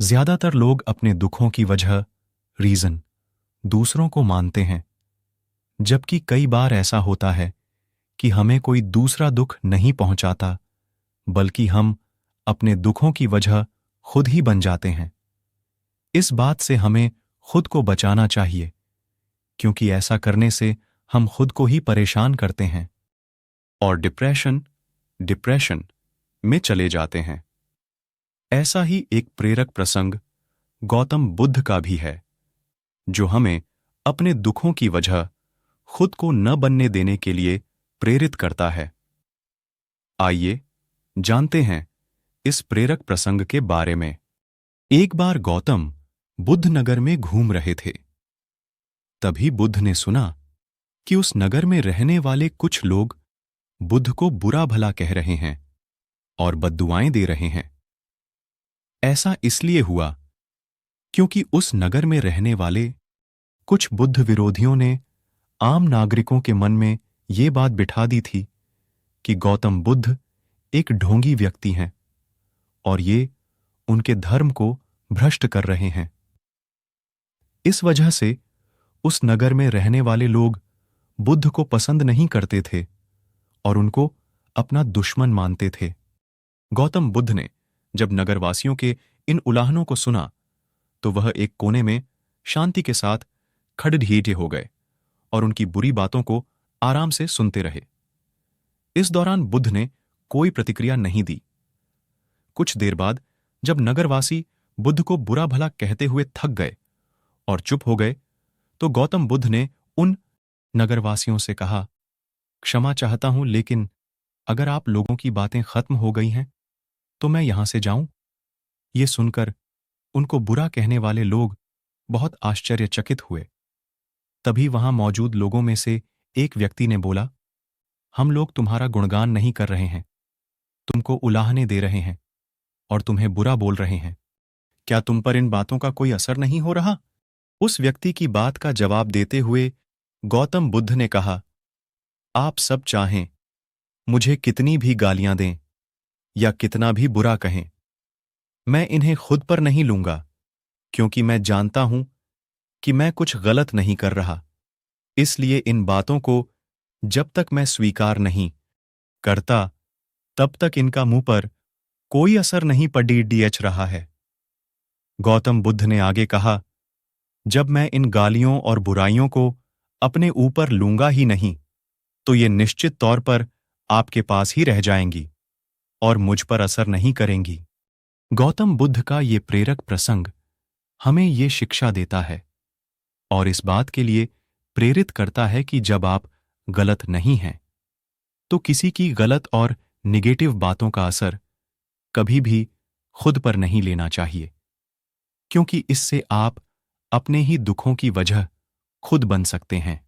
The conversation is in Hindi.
ज्यादातर लोग अपने दुखों की वजह रीजन दूसरों को मानते हैं, जबकि कई बार ऐसा होता है कि हमें कोई दूसरा दुख नहीं पहुंचाता, बल्कि हम अपने दुखों की वजह खुद ही बन जाते हैं। इस बात से हमें खुद को बचाना चाहिए, क्योंकि ऐसा करने से हम खुद को ही परेशान करते हैं और डिप्रेशन में चले जाते हैं। ऐसा ही एक प्रेरक प्रसंग गौतम बुद्ध का भी है, जो हमें अपने दुखों की वजह खुद को न बनने देने के लिए प्रेरित करता है। आइए जानते हैं इस प्रेरक प्रसंग के बारे में। एक बार गौतम बुद्ध नगर में घूम रहे थे। तभी बुद्ध ने सुना कि उस नगर में रहने वाले कुछ लोग बुद्ध को बुरा भला कह रहे हैं और बद्दुआएं दे रहे हैं। ऐसा इसलिए हुआ क्योंकि उस नगर में रहने वाले कुछ बुद्ध विरोधियों ने आम नागरिकों के मन में ये बात बिठा दी थी कि गौतम बुद्ध एक ढोंगी व्यक्ति हैं और ये उनके धर्म को भ्रष्ट कर रहे हैं। इस वजह से उस नगर में रहने वाले लोग बुद्ध को पसंद नहीं करते थे और उनको अपना दुश्मन मानते थे। गौतम बुद्ध ने जब नगरवासियों के इन उलाहनों को सुना तो वह एक कोने में शांति के साथ खड़ढीटे हो गए और उनकी बुरी बातों को आराम से सुनते रहे। इस दौरान बुद्ध ने कोई प्रतिक्रिया नहीं दी। कुछ देर बाद जब नगरवासी बुद्ध को बुरा भला कहते हुए थक गए और चुप हो गए, तो गौतम बुद्ध ने उन नगरवासियों से कहा, क्षमा चाहता हूं, लेकिन अगर आप लोगों की बातें खत्म हो गई हैं तो मैं यहां से जाऊं। ये सुनकर उनको बुरा कहने वाले लोग बहुत आश्चर्यचकित हुए। तभी वहां मौजूद लोगों में से एक व्यक्ति ने बोला, हम लोग तुम्हारा गुणगान नहीं कर रहे हैं, तुमको उलाहने दे रहे हैं और तुम्हें बुरा बोल रहे हैं। क्या तुम पर इन बातों का कोई असर नहीं हो रहा? उस व्यक्ति की बात का जवाब देते हुए गौतम बुद्ध ने कहा, आप सब चाहें मुझे कितनी भी गालियां दें या कितना भी बुरा कहें, मैं इन्हें खुद पर नहीं लूंगा, क्योंकि मैं जानता हूं कि मैं कुछ गलत नहीं कर रहा। इसलिए इन बातों को जब तक मैं स्वीकार नहीं करता, तब तक इनका मुंह पर कोई असर नहीं पड़ रहा है। गौतम बुद्ध ने आगे कहा, जब मैं इन गालियों और बुराइयों को अपने ऊपर लूंगा ही नहीं, तो ये निश्चित तौर पर आपके पास ही रह जाएंगी और मुझ पर असर नहीं करेंगी। गौतम बुद्ध का ये प्रेरक प्रसंग हमें ये शिक्षा देता है और इस बात के लिए प्रेरित करता है कि जब आप गलत नहीं हैं, तो किसी की गलत और निगेटिव बातों का असर कभी भी खुद पर नहीं लेना चाहिए, क्योंकि इससे आप अपने ही दुखों की वजह खुद बन सकते हैं।